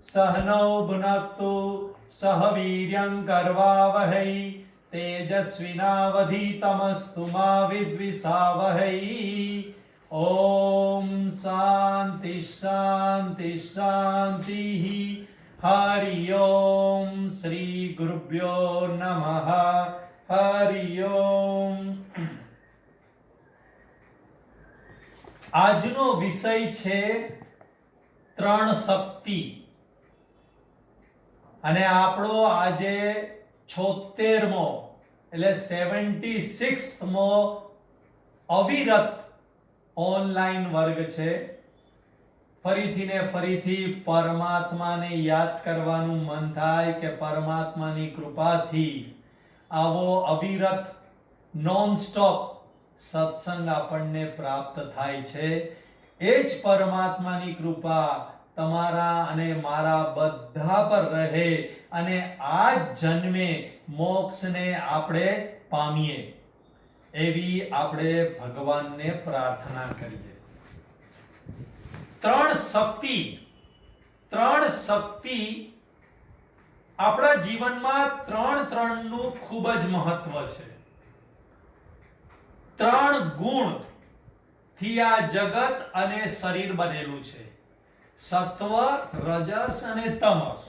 सहनौ भुनक्तु सह वीर्यं करवावहै तेजस्विनावधीतमस्तु मा विद्विषावहै। ओम शांति शांति शांति। हरि ओम श्री गुरुभ्यो नमः। हरि ओम। આજનો વિષય છે ત્રણ શક્તિ અને આપણો આજે 76મો એટલે 76મો અવિરત ઓનલાઈન વર્ગ છે। ફરીથી ને ફરીથી પરમાત્માને યાદ કરવાનું મન થાય કે પરમાત્માની કૃપાથી આવો અવિરત નોન સ્ટોપ સત્સંગ આપણને પ્રાપ્ત થાય છે। એ જ પરમાત્માની કૃપા તમારા અને મારા બધા પર રહે અને આ જન્મે મોક્ષને આપણે પામીએ એવી આપણે ભગવાનને પ્રાર્થના કરીએ। ત્રણ શક્તિ આપણા જીવનમાં ત્રણનું ખૂબ જ મહત્વ છે। ત્રણ ગુણ થી આ જગત અને શરીર બનેલું છે, સત્વ, રજસ અને તમસ।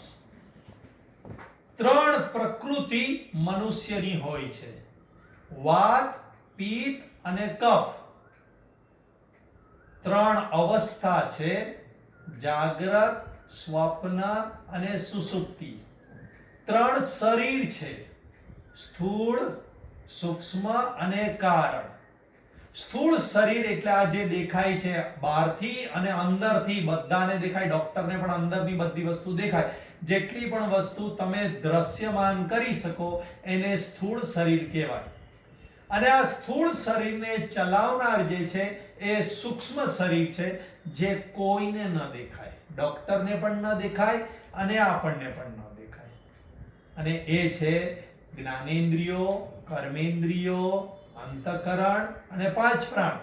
ત્રણ પ્રકૃતિ મનુષ્યની હોય છે, વાત, પિત્ત અને કફ। ત્રણ અવસ્થા છે, જાગ્રત, સ્વપ્ન અને સુષુપ્તિ। ત્રણ શરીર છે, સ્થૂળ, સૂક્ષ્મ અને કારણ। સ્થૂળ શરીર એટલે આ જે દેખાય છે બહારથી અને અંદરથી બધાને દેખાય, ડોક્ટરને પણ અંદરની બધી વસ્તુ દેખાય। જેટલી પણ વસ્તુ તમે દ્રશ્યમાન કરી શકો એને સ્થૂળ શરીર કહેવાય। અને આ સ્થૂળ શરીરને ચલાવનાર જે છે એ સૂક્ષ્મ શરીર છે, જે કોઈને ન દેખાય, ડોક્ટરને પણ ન દેખાય અને આપણને પણ ન દેખાય। અને એ છે જ્ઞાનેન્દ્રિયો, કર્મેન્દ્રિયો, અંતઃકરણ અને પાંચ પ્રાણ।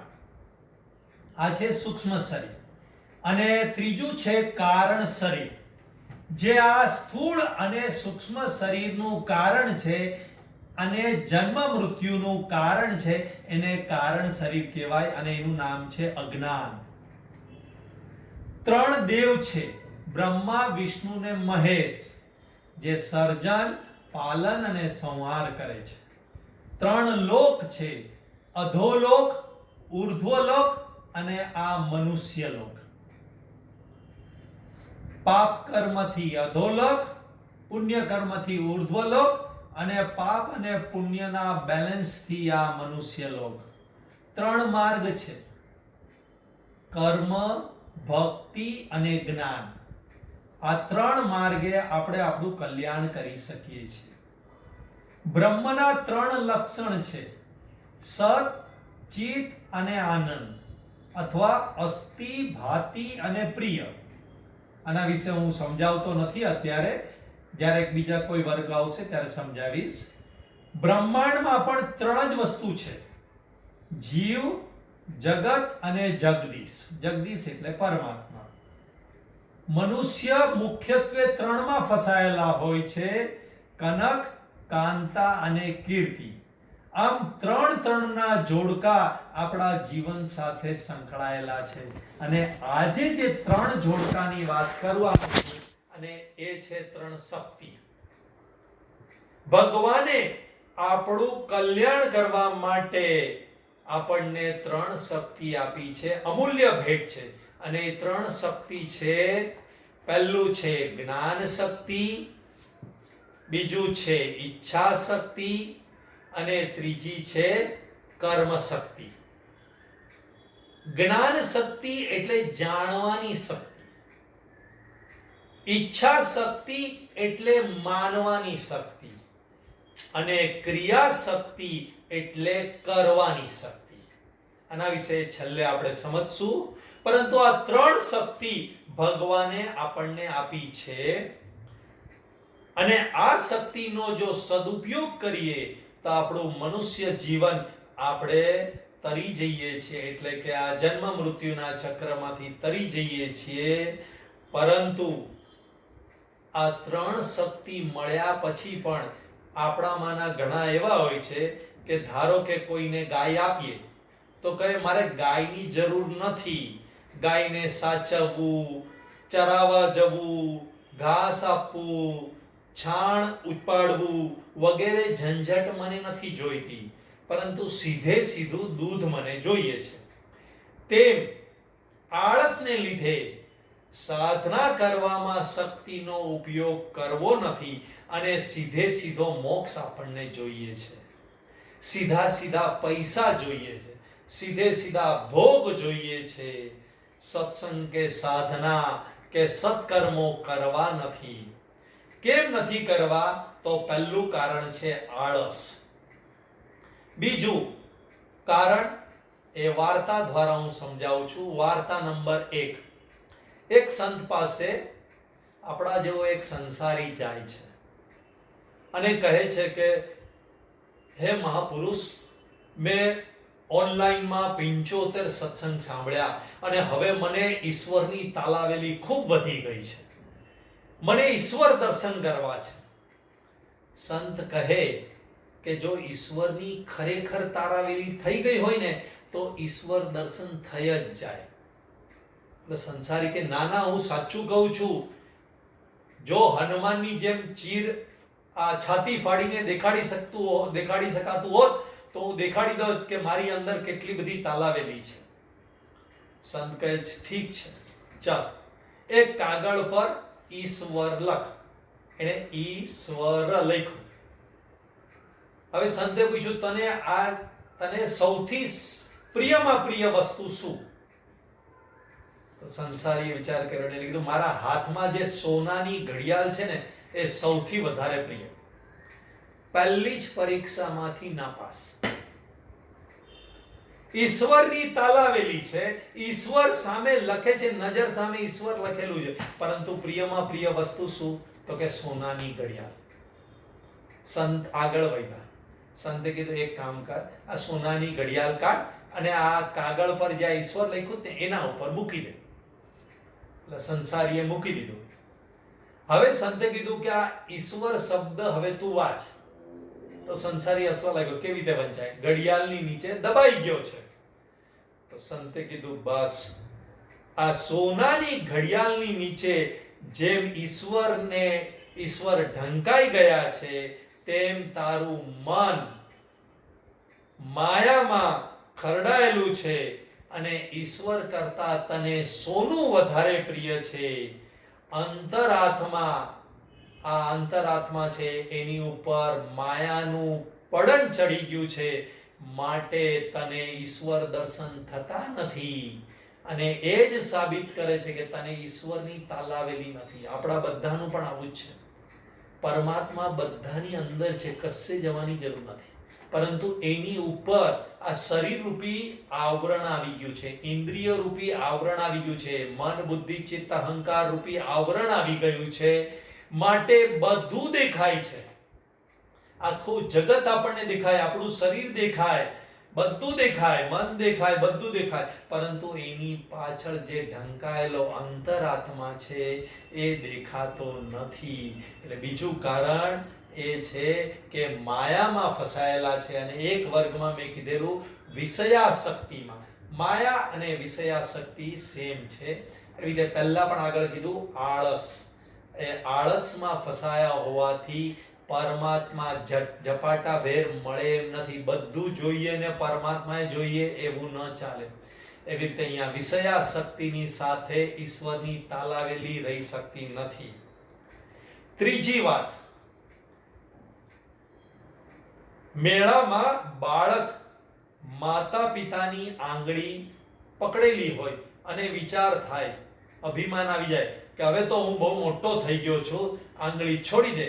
આ છે સૂક્ષ્મ શરીર। અને ત્રીજું છે કારણ શરીર, જે આ સ્થૂળ અને સૂક્ષ્મ શરીરનું કારણ છે અને જન્મ મૃત્યુનું કારણ છે, એને કારણ શરીર કહેવાય અને એનું નામ છે અજ્ઞાન। ત્રણ દેવ છે, બ્રહ્મા, વિષ્ણુ ને મહેશ, જે સર્જન, પાલન અને સંહાર કરે છે। ત્રણ લોક છે, અધોલોક, ઉર્ધ્વલોક અને આ મનુષ્ય લોક। પાપ કર્મથી અધોલોક, પુણ્ય કર્મથી ઉર્ધ્વલોક અને પાપ અને પુણ્યના બેલેન્સથી આ મનુષ્ય લોક। ત્રણ માર્ગ છે, કર્મ, ભક્તિ અને જ્ઞાન। આ ત્રણ માર્ગે આપણે આપણું કલ્યાણ કરી શકીએ છીએ। બ્રહ્મના ત્રણ લક્ષણ છે, સત, ચિત અને આનંદ, અથવા અસ્થિ, ભાતિ અને પ્રિય। આના વિશે હું સમજાવતો નથી અત્યારે, જ્યારે બીજા કોઈ વર્ગ આવશે ત્યારે સમજાવીશ। બ્રહ્માંડમાં પણ ત્રણ જ વસ્તુ છે, જીવ, જગત અને જગદીશ। જગદીશ એટલે પરમાત્મા। મનુષ્ય મુખ્યત્વે ત્રણમાં ફસાયેલા હોય છે, કનક, કાંતા અને કીર્તિ। આમ ત્રણના જોડકા આપણા જીવન સાથે સંકળાયેલા છે। અને આજે જે ત્રણ જોડકાની વાત કરવા અને એ છે ત્રણ શક્તિ। ભગવાને આપણું કલ્યાણ કરવા માટે આપણને ત્રણ શક્તિ આપી છે, અમૂલ્ય ભેટ છે। અને એ ત્રણ શક્તિ છે, પહેલું છે જ્ઞાન શક્તિ, બીજું છે ઈચ્છા શક્તિ અને ત્રીજી છે કર્મ શક્તિ। જ્ઞાન શક્તિ એટલે જાણવાની શક્તિ, ઈચ્છા શક્તિ એટલે માનવાની શક્તિ અને ક્રિયા શક્તિ એટલે કરવાની શક્તિ। આના વિશે છેલ્લે આપણે સમજશું, પરંતુ આ ત્રણ શક્તિ ભગવાને આપણને આપી છે અને આ શક્તિનો જો સદુપયોગ કરીએ તો આપણું મનુષ્ય જીવન આપણે તરી જઈએ છીએ, એટલે કે આ જન્મ મૃત્યુના ચક્રમાંથી તરી જઈએ છીએ। પરંતુ આ ત્રણ શક્તિ મળ્યા પછી પણ આપણામાંના ઘણા એવા હોય છે કે ધારો કે કોઈને ગાય આપીએ તો કહે મારે ગાયની જરૂર નથી, ગાયને સાચવવું, ચરાવવા જવું, ઘાસ આપવું, છાણ ઉપાડવું વગેરે ઝંઝટ મને નથી જોઈતી, પરંતુ સીધે સીધું દૂધ મને જોઈએ છે. તેમ આળસને લીધે સાધના કરવામાં શક્તિનો ઉપયોગ કરવો નથી અને સીધે સીધો મોક્ષ આપણને જોઈએ છે. સીધા સીધા પૈસા જોઈએ છે, સીધે સીધા ભોગ જોઈએ છે. સત્સંગ કે સાધના કે સત્કર્મો કરવા નથી. કેમ નથી કરવા? તો પહેલું કારણ છે આળસ. બીજું કારણ એ વાર્તા દ્વારા હું સમજાવું છું. વાર્તા નંબર 1. એક સંત પાસે આપણા જેવો એક સંસારી જાય છે અને કહે છે કે હે મહાપુરુષ, મેં ઓનલાઈનમાં 75 સત્સંગ સાંભળ્યા અને હવે મને ઈશ્વરની તાલાવેલી ખૂબ વધી ગઈ છે. મને ઈશ્વર દર્શન કરવા છે. સંત કહે કે જો ઈશ્વરની ખરેખર તારાવેલી થઈ ગઈ હોય ને તો ઈશ્વર દર્શન થઈ જ જાય. એટલે સંસારી કે નાના, હું સાચું કહું છું, જો હનુમાનની જેમ ચીર આ છાતી ફાડીને દેખાડી શકાતું હોત તો હું દેખાડી દઉં કે મારી અંદર કેટલી બધી તાલાવેલી છે. સંત કહે છે ઠીક છે, ચાલ એક કાગળ પર ઈશ્વર લખ. એને ઈશ્વર લખ્યું. હવે સંતે પૂછ્યું તને સૌથી પ્રિયમાં પ્રિય વસ્તુ શું? તો સંસારીએ વિચાર કર્યો અને કીધું મારા હાથમાં જે સોનાની ઘડિયાળ છે ને એ સૌથી વધારે પ્રિય. પહેલી જ પરીક્ષામાંથી નાપાસ. ઈશ્વરની તાલાવેલી છે, ઈશ્વર સામે લખે છે, નજર સામે ઈશ્વર લખેલું છે, પરંતુ પ્રિયમાં પ્રિય વસ્તુ શું? તો કે સોનાની ઘડિયાળ. સંત આગળ વધ્યા. સંતે કીધું એક કામ કર, આ સોનાની ઘડિયાળ કાઢ અને આ કાગળ પર જ્યાં ઈશ્વર લખ્યું ને એના ઉપર મૂકી દે. એટલે સંસારીએ મૂકી દીધું. હવે સંતે કીધું કે આ ઈશ્વર શબ્દ હવે તું વાંચ. તો સંસારી હસવા લાગ્યો, કેવી રીતે વંચાય? ઘડિયાળની નીચે દબાઈ ગયો છે. તો સંતે કીધું બસ, આ સોનાની ઘડિયાળની નીચે જેમ ઈશ્વર ઢંકાઈ ગયા છે તેમ તારું મન માયામાં ખરડાયેલું છે અને ઈશ્વર કરતા તને સોનું વધારે પ્રિય છે. અંતરાત્મા છે એની ઉપર માયાનું પડન ચડી ગયું છે, માટે તને ઈશ્વર દર્શન થતા નથી. અને એ જ સાબિત કરે છે કે તને ઈશ્વરની તાલાવેલી નથી. આપણા બધાનું પણ આવું જ છે. પરમાત્મા બધાની અંદર છે, કશે જવાની જરૂર નથી, પરંતુ એની ઉપર આ શરીર રૂપી આવરણ આવી ગયું છે, ઇન્દ્રિય રૂપી આવરણ આવી ગયું છે, મન બુદ્ધિ ચિત્ત અહંકાર રૂપી આવરણ આવી ગયું છે, માટે બધું દેખાય છે. આખું જગત આપણને દેખાય, આપણું શરીર દેખાય, બધું દેખાય, મન દેખાય, બધું દેખાય, પરંતુ એની પાછળ જે ઢંકાયેલો અંતરાત્મા છે એ દેખાતો નથી. એટલે બીજું કારણ એ છે કે માયામાં ફસાયેલા છે. અને એક વર્ગમાં મેં કીધેલું વિષયાસક્તિમાં. માયા અને વિષયાસક્તિ સેમ છે. એવી રીતે પહેલા પણ આગળ કીધું આળસ. એ આળસમાં ફસાયા હોવાથી પરમાત્મા ઝપાટાભેર મળે એમ નથી. બધું જોઈએ ને પરમાત્માએ જોઈએ એવું ન ચાલે. એવી રીતે અહીંયા વિષયાસક્તિની સાથે ઈશ્વરની તાલાવેલી રહી શકતી નથી. ત્રીજી વાત, મેળામાં બાળક માતા પિતાની આંગળી પકડેલી હોય અને વિચાર થાય, અભિમાન આવી જાય કે હવે તો હું બહુ મોટો થઈ ગયો છું, આંગળી છોડી દે,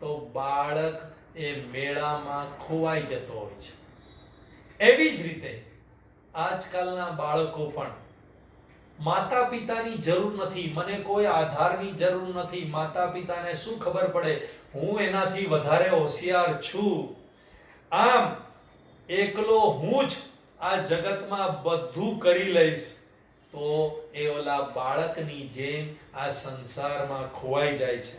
તો બાળક એ મેળામાં ખોવાઈ જતો હોય છે. એવી જ રીતે આજકાલના બાળકો પણ માતા પિતાની જરૂર નથી, મને કોઈ આધારની જરૂર નથી, માતા પિતાને શું ખબર પડે, હું એનાથી વધારે હોશિયાર છું, આમ એકલો હું જ આ જગતમાં બધું કરી લઈશ, તો એ ઓલા બાળકની જેમ આ સંસારમાં ખોવાઈ જાય છે.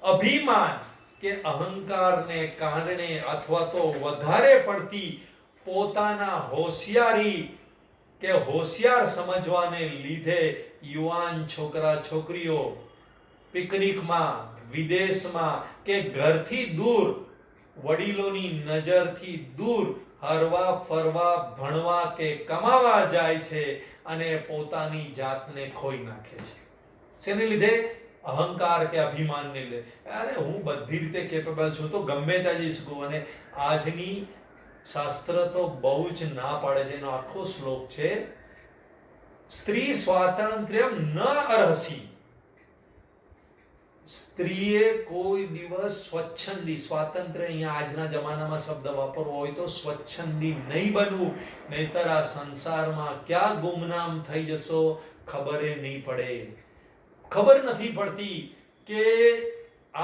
અભિમાન કે અહંકારને કારણે અથવા તો વધારે પડતી પોતાના હોશિયારી કે હોશિયાર સમજવાને લીધે યુવાન છોકરા છોકરીઓ પિકનિકમાં, વિદેશમાં કે ઘરથી દૂર, વડીલોની નજરથી દૂર હરવા ફરવા, ભણવા કે કમાવા જાય છે અને પોતાની જાતને ખોઈ નાખે છે. શેને લીધે? અહંકાર કે અભિમાનને લીધે. અરે હું બધી રીતે કેપેબલ છું તો ગમે ત્યાં જઈ શકું. અને આજની શાસ્ત્ર તો બહુ જ ના પાડે છે. એનો આખો શ્લોક છે, સ્ત્રી સ્વાતંત્ર્યમ ન અર્હસી. સ્ત્રીએ કોઈ દિવસ સ્વચ્છંદી, સ્વાતંત્ર્ય અહીંયા આજના જમાનામાં શબ્દ વાપરવો હોય તો સ્વચ્છંદી નહીં બનવું, નહીતર આ સંસારમાં ક્યાં ગુમનામ થઈ જશો ખબર નહીં પડે. ખબર નથી પડતી કે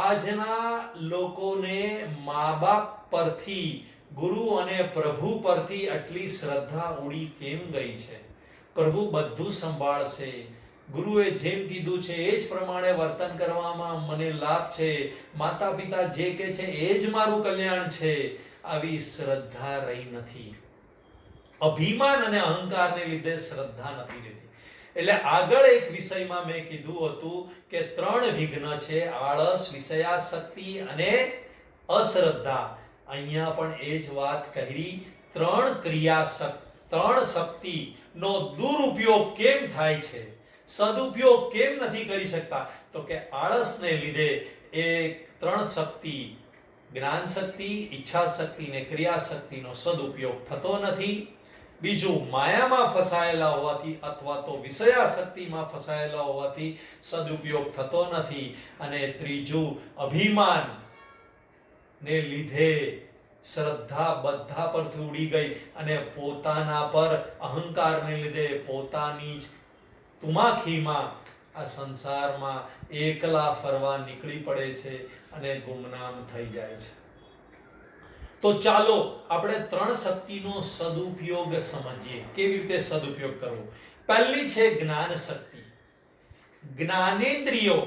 આજના લોકોને મા બાપ પરથી, ગુરુ અને પ્રભુ પરથી આટલી શ્રદ્ધા ઉડી કેમ ગઈ છે. પ્રભુ બધું સંભાળશે, ગુરુએ જેમ કીધું છે એ જ પ્રમાણે વર્તન કરવામાં મને લાભ છે, માતા પિતા જે કહે છે એ જ મારું કલ્યાણ છે, આવી શ્રદ્ધા રહી નથી. અભિમાન અને અહંકારને લીધે શ્રદ્ધા નથી રહેતી. એટલે આગળ એક વિષયમાં મેં કીધું હતું કે 3 વિઘ્ન છે, આળસ, વિષયાસક્તિ અને અશ્રદ્ધા. અહીંયા પણ એ જ વાત કરી. 3 શક્તિનો દુરુપયોગ કેમ થાય છે, સદુપયોગ કેમ નથી કરી શકતા? તો કે આળસને લીધે એ 3 શક્તિ, જ્ઞાન શક્તિ, ઈચ્છા શક્તિ અને ક્રિયા શક્તિનો સદુપયોગ થતો નથી. બીજું, માયામાં ફસાયેલા હોવાથી અથવા તો વિષયાશક્તિમાં ફસાયેલા હોવાથી સદુપયોગ થતો નથી. અને ત્રીજું, અભિમાન ને લીધે શ્રદ્ધા બધા પરથી ઉડી ગઈ અને પોતાના પર અહંકારને લીધે પોતાની જ તુમાખીમાં આ સંસારમાં એકલા ફરવા નીકળી પડે છે અને ગુમનામ થઈ જાય છે. તો ચાલો આપણે 3 શક્તિનો સદુપયોગ સમજીએ. કેવી રીતે સદુપયોગ કરવો? પહેલી છે જ્ઞાન શક્તિ. જ્ઞાનેન્દ્રિયો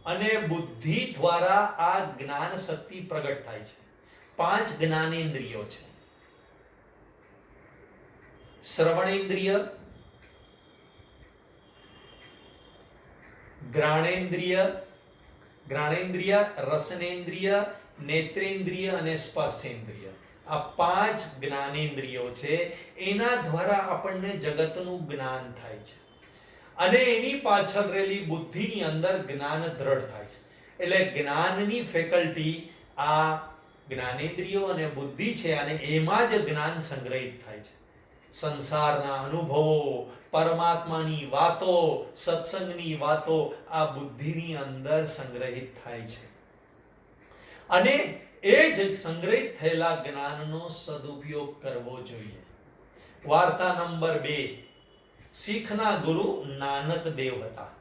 અને બુદ્ધિ દ્વારા આ જ્ઞાન શક્તિ પ્રગટ થાય છે. 5 જ્ઞાનેન્દ્રિયો છે. શ્રવણેન્દ્રિય, ઘ્રાણેન્દ્રિય, રસનેન્દ્રિય, નેત્રેન્દ્રિય અને સ્પર્શેન્દ્રિય. આ 5 જ્ઞાનેન્દ્રિયો છે. એના દ્વારા આપણને જગતનું જ્ઞાન થાય છે અને એની પાછળ રહેલી બુદ્ધિની અંદર જ્ઞાન દ્રઢ થાય છે. એટલે જ્ઞાનની ફેકલ્ટી આ જ્ઞાનેન્દ્રિયો અને બુદ્ધિ છે અને એમાં જ જ્ઞાન સંગ્રહિત થાય છે. સંસારના અનુભવો, પરમાત્માની વાતો, સત્સંગની વાતો આ બુદ્ધિની અંદર સંગ્રહિત થાય છે અને એ જ સંગ્રહિત થયેલા જ્ઞાનનો સદુપયોગ કરવો જોઈએ. વાર્તા નંબર 2. શીખના ગુરુ નાનક દેવ હતા.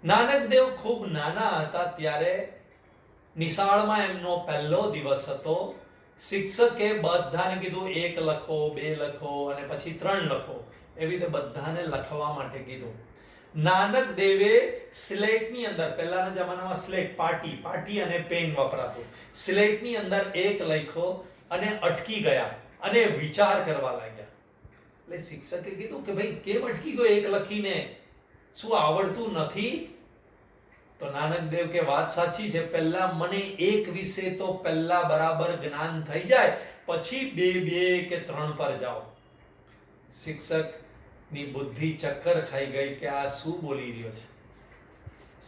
નાનક દેવ ખૂબ નાના હતા ત્યારે નિશાળમાં એમનો પહેલો દિવસ હતો. શિક્ષકે બધાને કીધું 1 લખો, 2 લખો અને પછી 3 લખો. એવી રીતે બધાને લખવા માટે કીધું. નાનક દેવે સ્લેટની અંદર, પહેલાના જમાનામાં સ્લેટ, પાટી અને પેન વપરાતું. સ્લેટની અંદર 1 લખ્યો અને અટકી ગયા અને વિચાર કરવા લાગ્યા. એટલે શિક્ષકે કીધું કે ભાઈ કેમ અટકી ગયો 1 લખીને? શું આવડતું નથી? તો નાનક દેવ કે વાત સાચી છે, પહેલા મને એક વિશે તો પહેલા બરાબર જ્ઞાન થઈ જાય, પછી 2 કે 3 પર જાઓ. શિક્ષકની બુદ્ધિ ચક્કર ખાઈ ગઈ કે આ શું બોલી રહ્યો છે.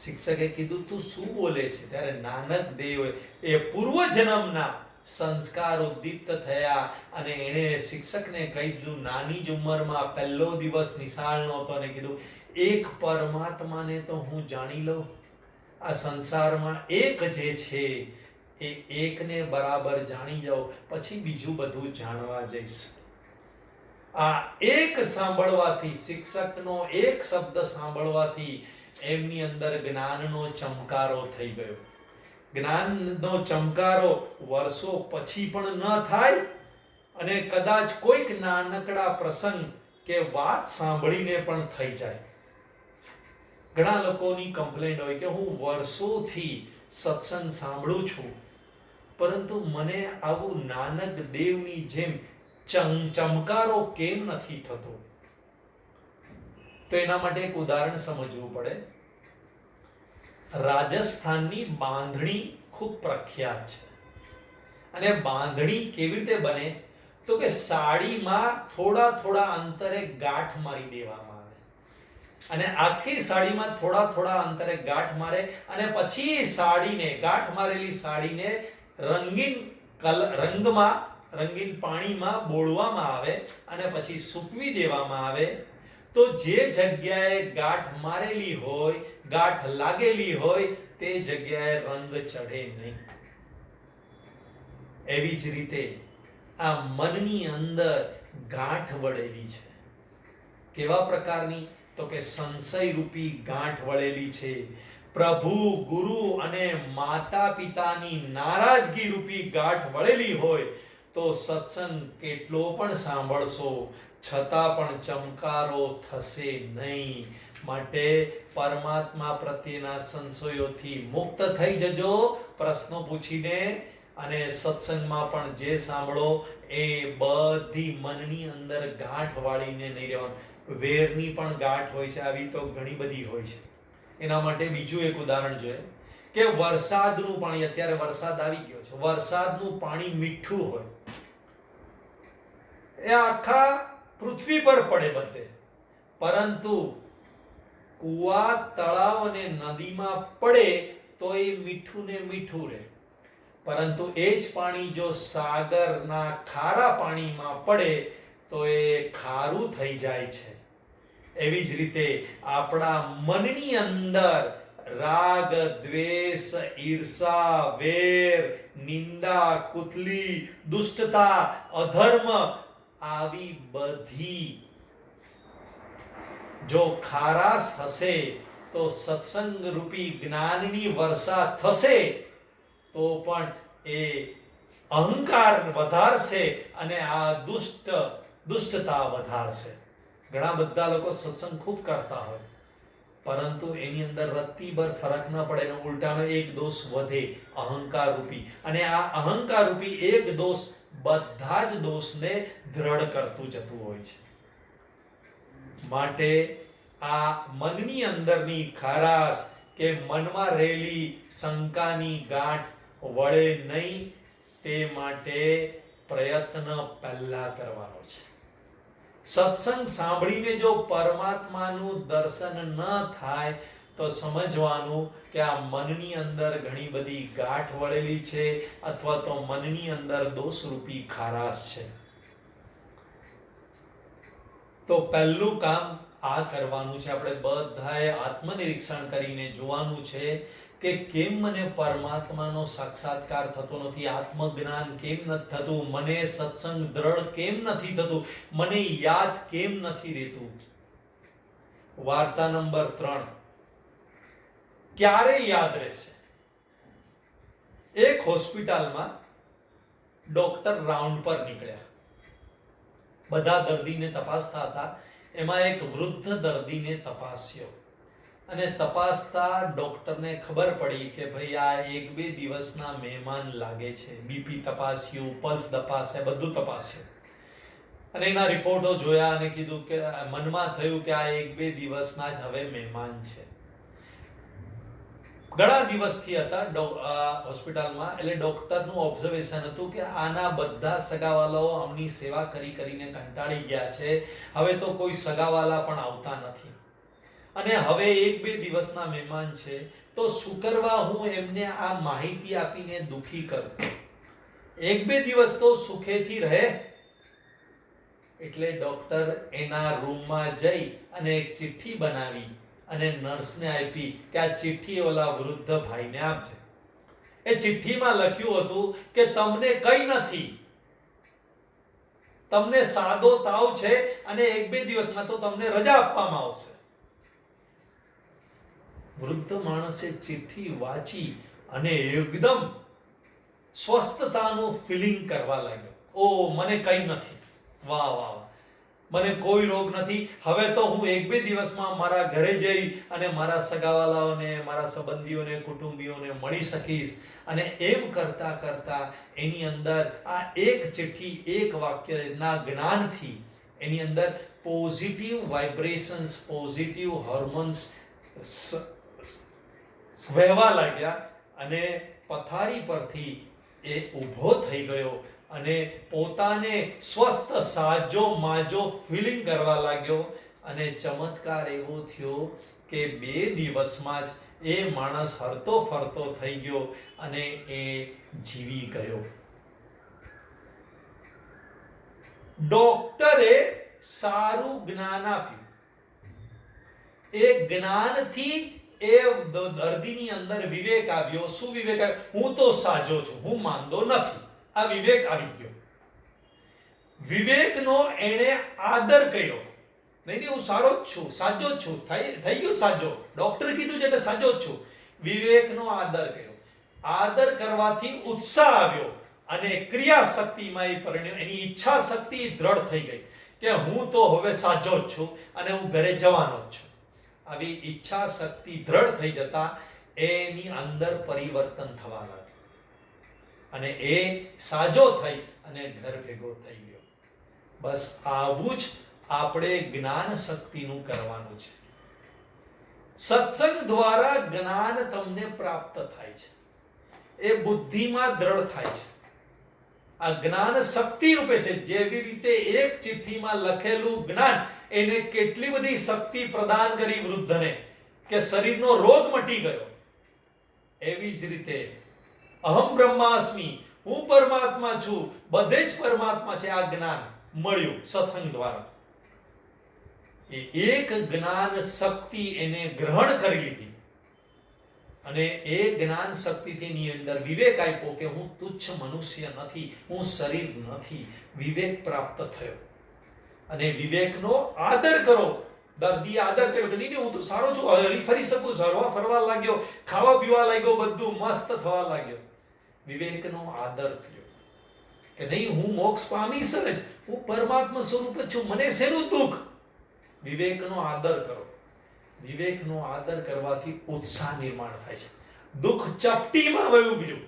શિક્ષકે કીધું તું શું બોલે છે? ત્યારે નાનક દેવ એ પૂર્વ જન્મના સંસ્કાર ઉદ્દીપ્ત થયા અને એણે શિક્ષકને કહી દીધું, નાની જ ઉંમરમાં પહેલો દિવસ નિશાળનો હતો અને કીધું એક પરમાત્માને તો હું જાણી લઉં. આ સંસારમાં એક જે છે એ એકને બરાબર જાણી જાઓ, પછી બીજું બધું જાણવા જઈશ. આ એક સાંભળવાથી, શિક્ષકનો એક શબ્દ સાંભળવાથી એમની અંદર જ્ઞાનનો ચમકારો થઈ ગયો. જ્ઞાનનો ચમકારો વર્ષો પછી પણ ન થાય અને કદાચ કોઈક નાનકડા પ્રસંગ કે વાત સાંભળીને પણ થઈ જાય. ઘણા લોકોની કમ્પ્લેન્ટ હોય કે હું વર્ષોથી સત્સંગ સાંભળું છું, પરંતુ મને આવું નાનક દેવની જેમ ચમકારો કેમ નથી થતો? તો એના માટે એક ઉદાહરણ સમજવું પડે. રાજસ્થાનની બાંધણી ખૂબ પ્રખ્યાત છે. અને બાંધણી કેવી રીતે બને? તો કે સાડીમાં થોડા થોડા અંતરે ગાંઠ મારી દેવામાં આવે, અને આખી સાડીમાં થોડા થોડા અંતરે ગાંઠ મારે, અને પછી સાડીને, ગાંઠ મારેલી સાડીને રંગીન રંગીન પાણીમાં બોળવામાં આવે અને પછી સૂકવી દેવામાં આવે. તો જે જગ્યાએ ગાંઠ મારેલી હોય, ગાંઠ લાગેલી હોય, તે જગ્યાએ રંગ ચઢે નહીં. એવી જ રીતે આ મનની અંદર ગાંઠ વળેલી છે. કેવા પ્રકારની? તો કે સંશય રૂપી ગાંઠ વળેલી છે. પ્રભુ, ગુરુ અને માતા પિતાની નારાજગી રૂપી ગાંઠ વળેલી હોય તો સત્સંગ કેટલો પણ સાંભળશો છતાં પણ ચમકારો થશે નહીં. માટે પરમાત્મા પ્રત્યેના સંશયોથી મુક્ત થઈ જજો, પ્રશ્નો પૂછીને. અને સત્સંગમાં પણ જે સાંભળો એ બધી મનની અંદર ગાંઠ વાળીને નહીં રહેવાનું. વેરની પણ ગાંઠ હોય છે, આવી તો ઘણી બધી હોય છે. એના માટે બીજું એક ઉદાહરણ જોઈએ કે વરસાદનું પાણી. અત્યારે વરસાદ આવી ગયો છે. વરસાદનું પાણી મીઠું હોય, એ આખા પૃથ્વી પર પડે બધે, પરંતુ કુવા, તળાવ અને નદીમાં પડે તો એ મીઠું ને મીઠું રહે. પરંતુ એ જ પાણી જો સાગરના ખારા પાણીમાં પડે તો એ ખારું થઈ જાય છે. એવી જ રીતે આપણા મનની અંદર રાગ, દ્વેષ, ઈર્ષા, વેર, નિંદા, કુથલી, દુષ્ટતા, અધર્મ, આવી બધી જો ખારાશ હશે તો સત્સંગ રૂપી જ્ઞાનની વર્ષા થશે તો પણ એ અહંકાર વધારશે અને આ દુષ્ટતા વધારશે. ઘણા બધા લોકો સત્સંગ ખૂબ કરતા હોય, પરંતુ એની અંદર રત્તીભર ફરક ન પડે, એનો ઉલટાનો એક દોષ વધે, અહંકાર રૂપી. અને આ અહંકાર રૂપી એક દોષ બધા જ દોષને દ્રઢ કરતું જતું હોય છે. માટે આ મનની અંદરની ખારાશ કે મનમાં રહેલી શંકાની ગાંઠ વળે નહીં, તે માટે પ્રયત્ન પહેલા કરવાનો છે. સત્સંગ સાંભળીને જો પરમાત્માનું દર્શન ન થાય તો સમજવાનું કે આ મનની અંદર ઘણી બધી ગાંઠ વળેલી છે, અથવા તો મનની અંદર દોષરૂપી ખારાશ છે. તો પહેલું કામ આ કરવાનું છે. આપણે બધાએ આત્મનિરીક્ષણ કરીને જોવાનું છે કે કેમ મને પરમાત્માનો સાક્ષાત્કાર થતો નથી, આત્મજ્ઞાન કેમ નથી થતું, મને સત્સંગ દ્રઢ કેમ નથી થતું, મને યાદ કેમ નથી રહેતું. વાર્તા નંબર 3. ક્યારે યાદ રહેશે? એક હોસ્પિટલમાં ડોક્ટર રાઉન્ડ પર નીકળ્યા, બધા દર્દીને તપાસતા હતા. એમાં એક વૃદ્ધ દર્દીને તપાસ્યો, અને તપાસતા ડોક્ટરને ખબર પડી કે ભાઈ આ 1-2 દિવસના મહેમાન લાગે છે. બીપી તપાસ્યું, પલ્સ તપાસ્યા, બધું તપાસ્યું, અને એના રિપોર્ટો જોયા અને કીધું કે મનમાં થયું કે આ 1-2 દિવસના જ હવે મહેમાન છે. ઘણા દિવસથી હતા હોસ્પિટલમાં, એટલે ડોક્ટરનું ઓબ્ઝર્વેશન હતું કે આના બધા સગાવાલાઓ આમની સેવા કરી કરીને કંટાળી ગયા છે, હવે તો કોઈ સગાવાલા પણ આવતા નથી, અને હવે 1-2 દિવસના મહેમાન છે, તો શું કરવા હું એમને આ માહિતી આપીને દુખી કરું? 1-2 દિવસ તો સુખેથી રહે. એટલે ડોક્ટર એના રૂમમાં જઈ અને એક ચિઠ્ઠી બનાવી અને નર્સને આપી કે આ ચિઠ્ઠી ઓલા વૃદ્ધ ભાઈને આપજે. એ ચિઠ્ઠીમાં લખ્યું હતું કે તમને કઈ નથી, તમને સાદો તાવ છે અને 1-2 દિવસમાં તો તમને રજા આપવામાં આવશે. વૃદ્ધ માણસે ચિઠ્ઠી વાંચી અને એકદમ સ્વસ્થતાનું ફીલિંગ કરવા લાગ્યો. ઓ, મને કઈ નથી, વાહ વાહ વાહ, મને કોઈ રોગ નથી, હવે તો હું 1-2 દિવસમાં મારા ઘરે જઈ અને મારા સગાવાલાઓને, મારા સંબંધીઓને, કુટુંબીઓને મળી શકીશ. અને એમ કરતા કરતા એની અંદર આ એક ચિઠ્ઠી, એક વાક્યના જ્ઞાનથી એની અંદર પોઝિટિવ વાઇબ્રેશન્સ, પોઝિટિવ હોર્મોન્સ વહેવા લાગ્યા અને પથારી પરથી એ ઊભો થઈ ગયો અને પોતાને સ્વસ્થ, સાજો માજો ફીલિંગ કરવા લાગ્યો. અને ચમત્કાર એવો થયો કે 2 દિવસમાં જ એ માણસ હરતો ફરતો થઈ ગયો અને એ જીવી ગયો. ડોક્ટરે સારું જ્ઞાન આપ્યું. એ જ્ઞાનથી એ દર્દીની અંદર વિવેક આવ્યો. શું વિવેક આવ્યો? હું તો સાજો છું, હું માંદો નથી. આ વિવેક આવી ગયો. વિવેકનો એણે આદર કર્યો. નહીં, હું સારો જ છું, સાજો જ છું, થઈ ગયો સાજો. ડોક્ટર કીધું છે એટલે સાજો જ છું. વિવેકનો આદર કર્યો. આદર કરવાથી ઉત્સાહ આવ્યો અને ક્રિયા શક્તિમાં એ પરિણ્યો. એની ઈચ્છા શક્તિ દ્રઢ થઈ ગઈ કે હું તો હવે સાજો જ છું અને હું ઘરે જવાનો જ છું. આવી ઈચ્છા શક્તિ દ્રઢ થઈ જતા એની અંદર પરિવર્તન થવા લાગ્યું અને એ સાજો થઈ અને ઘર ભેગો થઈ ગયો. બસ આવું જ આપણે જ્ઞાન શક્તિનું કરવાનું છે. સત્સંગ દ્વારા જ્ઞાન તમને પ્રાપ્ત થાય છે. એ બુદ્ધિમાં દ્રઢ થાય છે. આ જ્ઞાન શક્તિ રૂપે છે. જેવી રીતે એક ચિઠ્ઠીમાં લખેલું જ્ઞાન એને કેટલી બધી શક્તિ પ્રદાન કરી વૃદ્ધને કે શરીરનો રોગ મટી ગયો, એવી જ રીતે અહમ બ્રહ્માસ્મિ, હું પરમાત્મા છું, બધે જ પરમાત્મા છે, આ જ્ઞાન મળ્યું સત્સંગ દ્વારા. એ એક જ્ઞાન શક્તિ એને ગ્રહણ કરી લીધી અને એ જ્ઞાન શક્તિથી ની અંદર વિવેક આપ્યો કે હું તુચ્છ મનુષ્ય નથી, હું શરીર નથી. વિવેક પ્રાપ્ત થયો અને વિવેકનો આદર કરો. દર્દીએ આદર કર્યો કે નહીં, હું તો સારો છું, હરી ફરી શકું, હરવા ફરવા લાગ્યો, ખાવા પીવા લાગ્યો, બધું મસ્ત થવા લાગ્યો. વિવેકનો આદર થયો કે નહીં, હું મોક્ષ પામીશ જ, હું પરમાત્મા સ્વરૂપ જ છું, મને શેનું દુઃખ. વિવેકનો આદર કરો. વિવેકનો આદર કરવાથી ઉત્સાહ નિર્માણ થાય છે. દુઃખ ચપટીમાં વયું ગયું.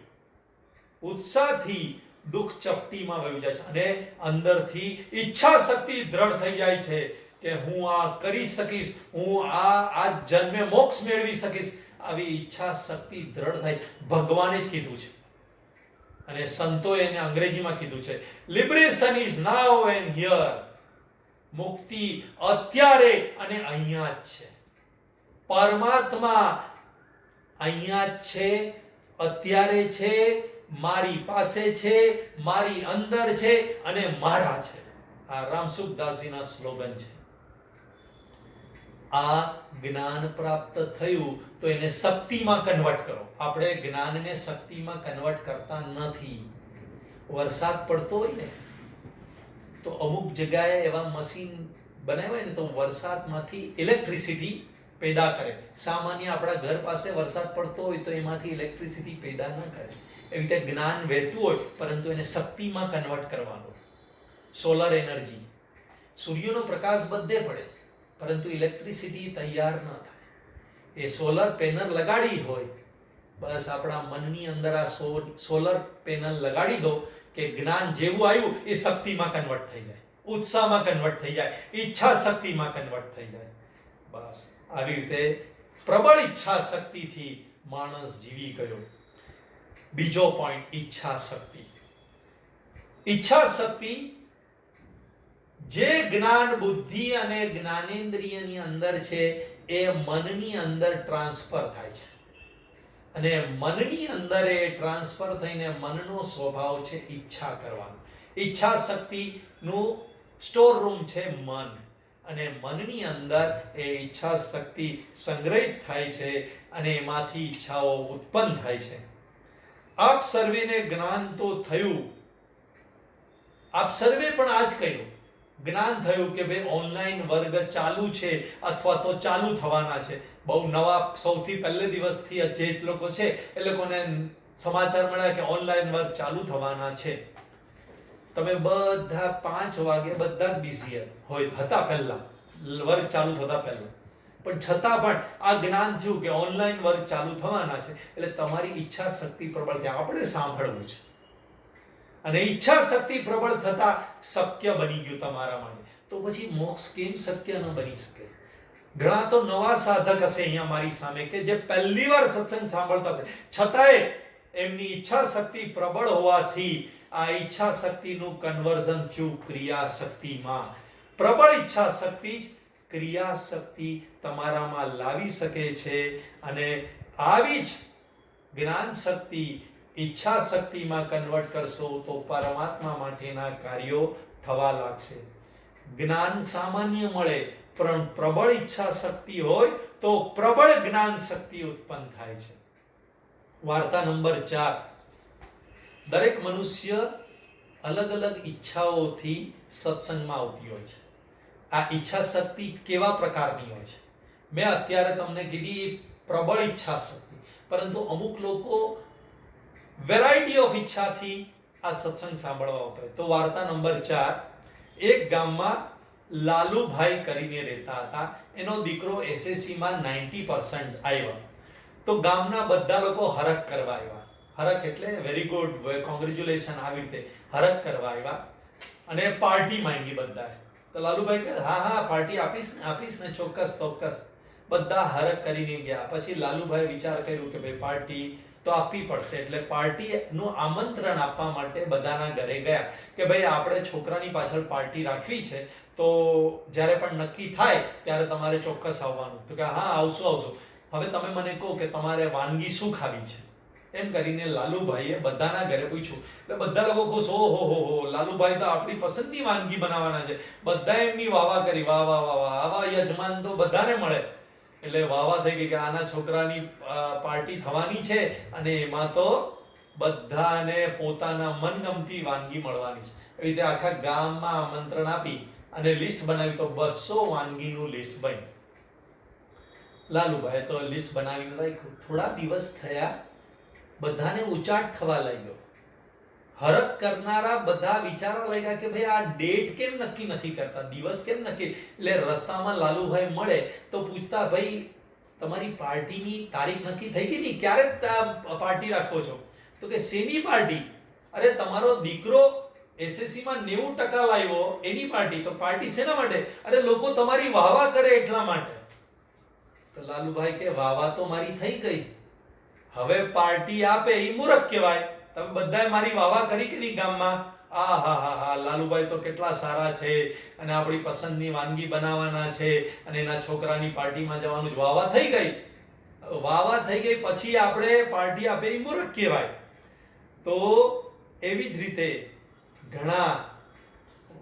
ઉત્સાહથી દુઃખ ચપટીમાં વયું જાય છે અને અંદરથી ઈચ્છા શક્તિ દ્રઢ થઈ જાય છે કે હું આ કરી શકીશ, હું આ જન્મે મોક્ષ મેળવી શકીશ. આવી ઈચ્છા શક્તિ દ્રઢ થાય. ભગવાને જ કીધું છે અને સંતોએ એને અંગ્રેજીમાં કીધું છે, liberation is now and here. મુક્તિ અત્યારે અને અહીંયા જ છે. પરમાત્મા અહીંયા જ છે, અત્યારે છે, મારી પાસે છે, મારી અંદર છે અને મારા છે. આ રામસુખદાસજીના સ્લોગન છે. આ જ્ઞાન પ્રાપ્ત થયું તો એને શક્તિમાં કન્વર્ટ કરો. આપણે જ્ઞાનને શક્તિમાં કન્વર્ટ કરતા નથી. વરસાદ પડતો હોય ને તો અમુક જગ્યાએ એવા મશીન બનાવ્યા ને તો વરસાદમાંથી ઇલેક્ટ્રિસિટી પેદા કરે. સામાન્ય આપણા ઘર પાસે વરસાદ પડતો હોય તો એમાંથી ઇલેક્ટ્રિસિટી પેદા ન કરે. એવી રીતે જ્ઞાન વહેતું હોય પરંતુ એને શક્તિમાં કન્વર્ટ કરવાનું. સોલર એનર્જી, સૂર્યનો પ્રકાશ બધે પડે પરંતુ ઇલેક્ટ્રિસિટી તૈયાર ન થાય. એ સોલર પેનલ લગાડી હોય, બસ આપણા મનની અંદર આ સોલર પેનલ લગાડી દો કે જ્ઞાન જેવું આવ્યું એ શક્તિમાં કન્વર્ટ થઈ જાય, ઉત્સાહમાં કન્વર્ટ થઈ જાય, ઈચ્છા શક્તિમાં કન્વર્ટ થઈ જાય. બસ આવી રીતે પ્રબળ ઈચ્છા શક્તિથી માણસ જીવી ગયો. બીજો પોઈન્ટ, ઈચ્છા શક્તિ. ઈચ્છા શક્તિ જે જ્ઞાન બુદ્ધિ અને જ્ઞાનેન્દ્રિયની અંદર છે એ મનની અંદર ટ્રાન્સફર થાય છે અને મનની અંદર એ ટ્રાન્સફર થઈને મનનો સ્વભાવ છે ઈચ્છા કરવાનો. ઈચ્છા શક્તિનું સ્ટોર રૂમ છે મન અને મનની અંદર એ ઈચ્છા શક્તિ સંગ્રહિત થાય છે અને એમાંથી ઈચ્છાઓ ઉત્પન્ન થાય છે. આપ સર્વેને જ્ઞાન તો થયું, આપ સર્વે પણ આજ કહ્યું, જ્ઞાન થયું કે ભાઈ ઓનલાઈન વર્ગ ચાલુ છે અથવા તો ચાલુ થવાના છે. બહુ નવા, સૌથી પહેલે દિવસથી જે લોકો છે એ લોકોને સમાચાર મળ્યા કે ઓનલાઈન વર્ગ ચાલુ થવાના છે. તમે બધા 5 વાગે બધા જ બિઝી હતા પહેલા, વર્ગ ચાલુ થતા પહેલા, પણ છતાં પણ આ જ્ઞાન થયું કે ઓનલાઈન વર્ગ ચાલુ થવાના છે, એટલે તમારી ઈચ્છા શક્તિ પ્રબળ થાય. આપણે સાંભળવું છે, અને ઈચ્છા શક્તિ પ્રબળ થતા શક્ય બની ગયું તમારા માટે. તો પછી મોક્ષ કેમ શક્ય ન બની શકે? ઘણા તો નવા સાધક હશે અહીંયા મારી સામે કે જે પહેલી વાર સત્સંગ સાંભળતા હશે, છતાંય એમની ઈચ્છા શક્તિ પ્રબળ હોવાથી આ ઈચ્છા શક્તિનું કન્વર્ઝન થયું ક્રિયા શક્તિમાં. પ્રબળ ઈચ્છા શક્તિ જ ક્રિયા શક્તિ તમારામાં લાવી શકે છે, અને આવી જ જ્ઞાન શક્તિ ઈચ્છા શક્તિમાં કન્વર્ટ કરશો તો પરમાત્મા માટેના કાર્યો થવા લાગશે. જ્ઞાન સામાન્ય મળે, પણ પ્રબળ ઈચ્છા શક્તિ હોય તો પ્રબળ જ્ઞાન શક્તિ ઉત્પન્ન થાય છે. વાર્તા નંબર 4. દરેક મનુષ્ય અલગ અલગ ઈચ્છાઓથી સત્સંગમાં આવતી હોય છે. આ ઈચ્છા શક્તિ કેવા પ્રકારની હોય છે? મેં અત્યારે તમને કીધી પ્રબળ ઈચ્છા શક્તિ, પરંતુ અમુક લોકો વેરાયટી ઓફ ઈચ્છાથી આ સત્સંગ સાંભળવા આવતા હોય. તો વાર્તા નંબર 4. એક ગામમાં લાલુભાઈ કરીને રહેતા હતા. એનો દીકરો SSC માં 90% આવ્યો. તો ગામના બધા લોકો હરખ કરવા આવ્યા. હરખ એટલે વેરી ગુડ, કોંગ્રેચ્યુલેશન, આવી રીતે હરખ કરવા આવ્યા અને પાર્ટી માંગી બધાએ. તો લાલુભાઈ કહે હા પાર્ટી આપીશ ને, ચોક્કસ. બધા હરખ કરીને ગયા. પછી લાલુભાઈ વિચાર કર્યું કે ભાઈ પાર્ટી તો આપવી પડશે, એટલે પાર્ટીનું આમંત્રણ આપવા માટે બધાના ઘરે ગયા કે ભાઈ આપણે છોકરાની પાછળ પાર્ટી રાખવી છે, તો જ્યારે પણ નક્કી થાય ત્યારે તમારે ચોક્કસ આવવાનું. તો કે હા આવશું. હવે તમે મને કહો કે તમારે વાનગી શું ખાવી છે? એમ કરીને લાલુભાઈએ બધાના ઘરે પૂછ્યું. એટલે બધા લોકો ખુશ, ઓહો લાલુભાઈ તો આપણી પસંદની વાનગી બનાવવાના છે. બધા એમની વાવા કરી, વાહ, આવા યજમાન તો બધાને મળે. એટલે વાવા થઈ ગઈ કે આના છોકરાની પાર્ટી થવાની છે, અને એમાં તો બધાને પોતાના મનગમતી વાનગી મળવાની છે. એવી રીતે આખા ગામમાં આમંત્રણ આપી અને લિસ્ટ બનાવી, તો 200 વાનગીનું લિસ્ટ બન્યું. લાલુભાઈ તો લિસ્ટ બનાવીને રાખ્યું. થોડા દિવસ થયા, બધાને ઉચાટ થવા લાગ્યો. હરખ કરનારા બધા વિચારવા લાગ્યા કે ભાઈ આ ડેટ કેમ નક્કી નથી કરતા, દિવસ કેમ નક્કી. એટલે રસ્તામાં લાલુભાઈ મળે તો પૂછતા, ભાઈ તમારી પાર્ટીની તારીખ નક્કી થઈ ગઈ ની, ક્યારે પાર્ટી રાખો છો? તો કે શેની પાર્ટી? અરે તમારો દીકરો SSC માં 90% લાવ્યો, એની પાર્ટી. તો પાર્ટી શેના માટે? અરે લોકો તમારી વાહવા કરે એટલા માટે. તો લાલુભાઈ કે વાહવા તો મારી થઈ ગઈ, હવે પાર્ટી આપે એ મૂર્ખ કહેવાય. તમે બધાએ મારી વાહવા કરી કે નહીં ગામમાં? આહાહા, લાલુભાઈ તો કેટલા સારા છે, અને આપણી પસંદની વાનગી બનાવવાના છે, અને એના છોકરાની પાર્ટીમાં જવાનું. વાહવા થઈ ગઈ. વાહવા થઈ ગઈ પછી આપણે પાર્ટી આપે એ મૂર્ખ કહેવાય. તો એવી જ રીતે ઘણા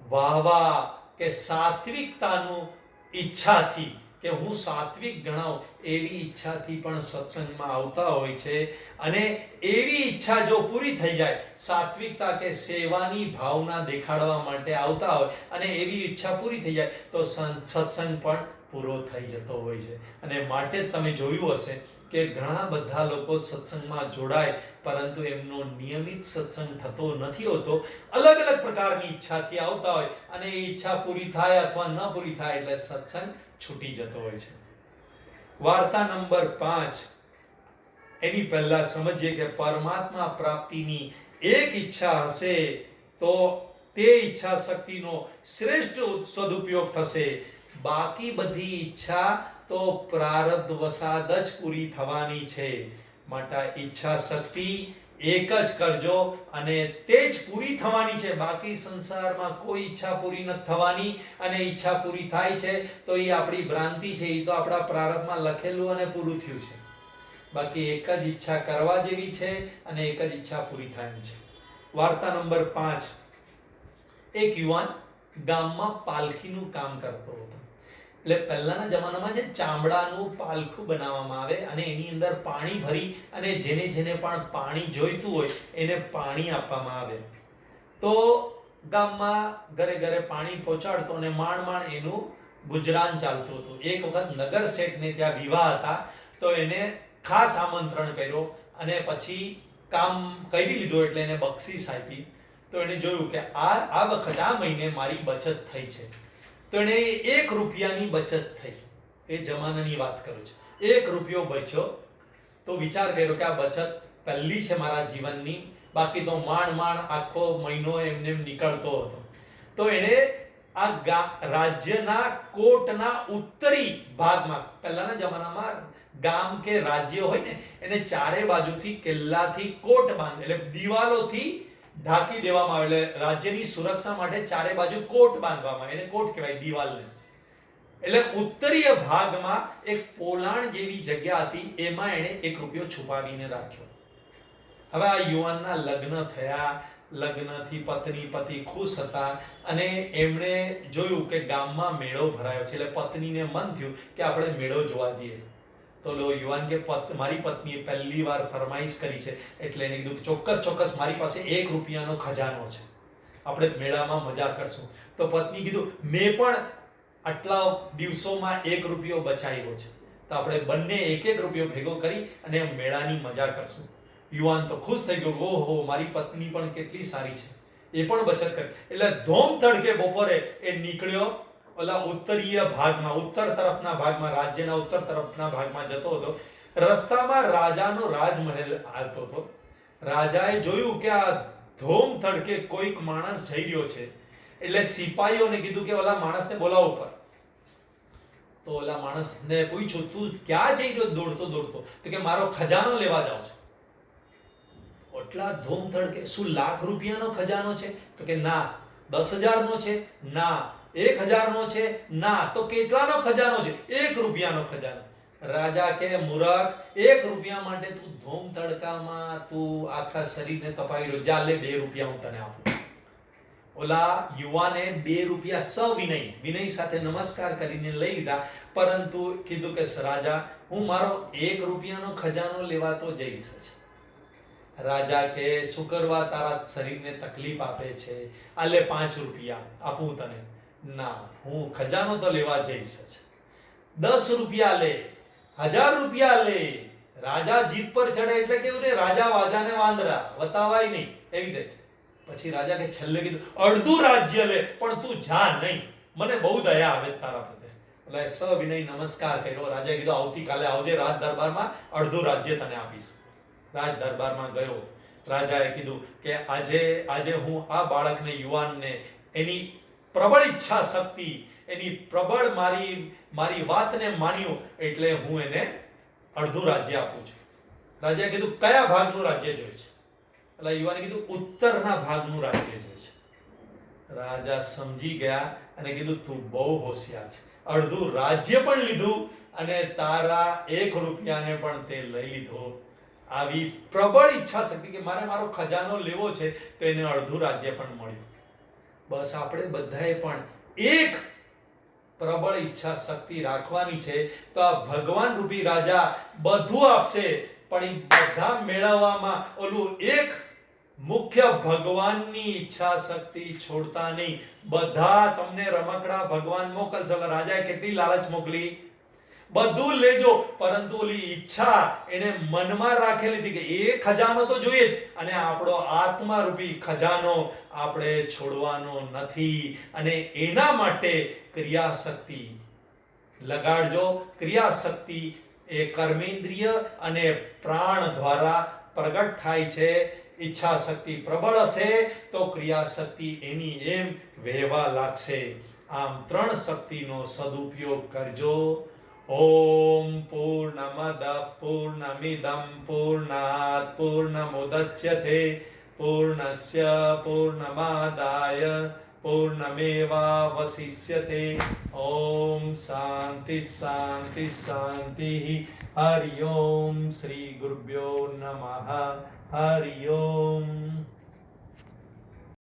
વાહવા કે સાત્વિકતાનું ઈચ્છાથી કે હું સાત્વિક ગણાવ એવી ઈચ્છાથી પણ સત્સંગમાં આવતા હોય છે. અને એવી ઈચ્છા જો પૂરી થઈ જાય, સાત્વિકતા કે સેવાની ભાવના દેખાડવા માટે આવતા હોય, અને એવી ઈચ્છા પૂરી થઈ જાય, તો સત્સંગ પણ પૂરો થઈ જતો હોય છે. અને માટે જ તમે જોયું હશે કે ઘણા બધા લોકો સત્સંગમાં જોડાય, પરંતુ એમનો નિયમિત સત્સંગ થતો નથી હોતો. અલગ અલગ પ્રકારની ઈચ્છાથી આવતા હોય, અને એ ઈચ્છા પૂરી થાય અથવા ન પૂરી થાય એટલે સત્સંગ છૂટી જતો હોય છે. વાર્તા નંબર 5. એની પહેલા સમજીએ કે પરમાત્મા પ્રાપ્તિની એક ઈચ્છા હશે તો તે ઈચ્છા શક્તિનો શ્રેષ્ઠ સદુપયોગ થશે. બાકી બધી ઈચ્છા તો પ્રારબ્ધ વસાદ જ પૂરી થવાની છે. માટે ઈચ્છા શક્તિ એક જ કરજો, અને તે જ પૂરી થવાની છે. બાકી સંસારમાં કોઈ ઈચ્છા પૂરી નથી થવાની, અને ઈચ્છા પૂરી થાય છે તો એ આપણી ભ્રાંતિ છે, એ તો આપણા પ્રારબ્ધમાં લખેલું અને પૂરું થયું છે. બાકી એક જ ઈચ્છા કરવા જેવી છે, અને એક જ ઈચ્છા પૂરી થાય છે. વાર્તા નંબર 5. એક યુવાન ગામમાં પાલખીનું કામ કરતો હતો. એટલે પહેલાના જમાનામાં જે ચામડાનું પાલખું બનાવવામાં આવે, અને એની અંદર પાણી ભરી અને જેને પણ પાણી જોઈતું હોય એને પાણી આપવામાં આવે. તો ગામમાં ઘરે પાણી પહોંચાડતો, અને માંડ એનું ગુજરાન ચાલતું હતું. એક વખત નગર શેઠને ત્યાં વિવાહ હતા, તો એને ખાસ આમંત્રણ કર્યો, અને પછી કામ કરી લીધું એટલે એને બક્ષિસ આપી. તો તો એણે જોયું કે આ વખત આ મહિને મારી બચત થઈ છે. તો એણે 1 રૂપિયાની બચત થઈ. એ જમાનાની વાત કરું છું. 1 રૂપિયો બચ્યો. તો વિચાર કર્યો કે આ બચત પહેલી છે મારા જીવનની, બાકી તો માંડ આખો મહિનો એમને નીકળતો હતો. તો એણે આ રાજ્યના કોટના ઉત્તરી ભાગમાં, પહેલાના જમાનામાં ગામ કે રાજ્ય હોય ને એને ચારે બાજુથી કિલ્લાથી કોટ બાંધે, એટલે દિવાલોથી ઢાંકી દેવામાં આવે. એટલે રાજ્યની સુરક્ષા માટે ચારે બાજુ કોટ બાંધવામાં, એને કોટ કહેવાય દિવાલને. એટલે ઉત્તરીય ભાગમાં એક પોલાણ જેવી જગ્યા હતી, એમાં એણે 1 રૂપિયો છુપાવીને રાખ્યો. હવે આ યુવાનના લગ્ન થયા. લગ્નથી પતિ ખુશ હતા અને એમણે જોયું કે ગામમાં મેળો ભરાયો છે. એટલે પત્નીને મન થયું કે આપણે મેળો જોવા જઈએ. તો યુવાન કે મારી પત્નીએ પહેલી વાર ફરમાઈશ કરી છે, એટલે એને કીધું ચોક્કસ મારી પાસે 1 રૂપિયાનો ખજાનો છે, આપણે મેળામાં મજા કરશું. તો પત્ની કીધું મેં પણ આટલા દિવસોમાં 1 રૂપિયો બચાવ્યો છે, તો આપણે બંને 1 રૂપિયો ભેગો કરી અને મેળાની મજા કરશું. યુવાન તો ખુશ થઈ ગયો, ઓહો મારી પત્ની પણ કેટલી સારી છે, એ પણ બચત કરી. એટલે ધોમ તડકે બપોરે એ નીકળ્યો ઓલા ઉત્તરીય ભાગમાં, ઉત્તર તરફના ભાગમાં, રાજ્યના ઉત્તર તરફના ભાગમાં જતો હતો. રસ્તામાં રાજાનો રાજમહેલ આવતો હતો. રાજાએ જોયું કે આ ધોમ તડકે કોઈક માણસ જઈ રહ્યો છે, એટલે સિપાહીઓને કીધું કે ઓલા માણસને બોલાવો ઉપર. તો ઓલા માણસને પૂછ્યું તું ક્યાં જઈ રહ્યો દોડતો? તો કે મારો ખજાનો લેવા જાઉં છું. એટલા ધૂમ તડકે શું લાખ રૂપિયાનો ખજાનો છે? તો કે ના. 10,000 નો છે? ના. 1,000 નો છે? ના. તો કેટલાનો ખજાનો છે? 1 રૂપિયાનો ખજાનો. રાજા કે મૂર્ખ, 1 રૂપિયા માટે તું ધૂમ તડકામાં તું આખા શરીરને તપાવી રહ્યો, જા લે 2 રૂપિયા હું તને આપું. ઓલા યુવાને 2 રૂપિયા વિનય સાથે નમસ્કાર કરીને લઈ લીધા, પરંતુ કીધું કે રાજા હું મારો 1 રૂપિયાનો ખજાનો લેવા તો જઈશ જ. રાજા કે શું કરવા તારા શરીરને તકલીફ આપે છે, આ લે 5 રૂપિયા આપું તને. ના, હું ખજાનો તો લેવા જઈશ જ. 10 રૂપિયા લે, 1000 રૂપિયા લે. રાજા જીત પર ચડે એટલે કેવું રે, રાજા વાજાને વાંદરા, વતાવાય નહીં એવી રીતે. પછી રાજા કે છેલ્લે કીધું અડધું રાજ્ય લે, પણ તું જા નહીં, મને બહુ દયા આવે તારા પ્રત્યે. એટલે સવિનય નમસ્કાર કર્યો. રાજાએ કીધું આવતીકાલે આવજે રાજ દરબારમાં, અડધું રાજ્ય તને આપીશ. રાજ દરબારમાં ગયો. રાજાએ કીધું કે આજે હું આ બાળકને, યુવાનને, એની પ્રબળ ઈચ્છા શક્તિ, એની પ્રબળ મારી વાતને માન્યું, એટલે હું એને અડધું રાજ્ય આપું છું. રાજાએ કીધું કયા ભાગનું રાજ્ય જોઈએ છે? એટલે યુવાને કીધું ઉત્તરના ભાગનું રાજ્ય જોઈએ છે. રાજા સમજી ગયા અને કીધું તું બહુ હોશિયાર છે, અડધું રાજ્ય પણ લીધું અને તારા 1 રૂપિયાને પણ તે લઈ લીધો. આવી પ્રબળ ઈચ્છા શક્તિ કે મારો ખજાનો લેવો છે, તો એને અડધું રાજ્ય પણ મળ્યું. બસ આપણે બધાએ પણ એક પ્રબળ ઈચ્છા શક્તિ રાખવાની છે, તો આ ભગવાન રૂપી રાજા બધું આપશે, પણ એ બધા મેળવવામાં ઓલું એક મુખ્ય ભગવાનની ઈચ્છા શક્તિ છોડતા નહીં. બધા તમને રમકડા ભગવાન મોકલશે. રાજાએ કેટલી લાલચ મોકલી, બધું લેજો, પરંતુ ઓલી ઈચ્છા એને મનમાં રાખેલી હતી કે એ ખજાનો તો જોઈએ જ, અને આપણો આત્મા રૂપી ખજાનો આપણે છોડવાનો નથી. અને એના માટે ક્રિયાશક્તિ લગાડજો. ક્રિયાશક્તિ એ કર્મેન્દ્રિય અને પ્રાણ દ્વારા પ્રગટ થાય છે. ઈચ્છા શક્તિ પ્રબળ હશે તો ક્રિયાશક્તિ એની એમ વહેવા લાગશે. આમ 3 શક્તિનો સદુપયોગ કરજો. ઓમ પૂર્ણમદ પૂર્ણમિદં પૂર્ણાત પૂર્ણમુદચ્યતે પૂર્ણસ્ય પૂર્ણમાદાય પૂર્ણમેવાવશિષ્યતે. ઓમ શાંતિ શાંતિ શાંતિ. હરિ ઓમ. શ્રી ગુરુભ્યો નમઃ. હરિ ઓમ.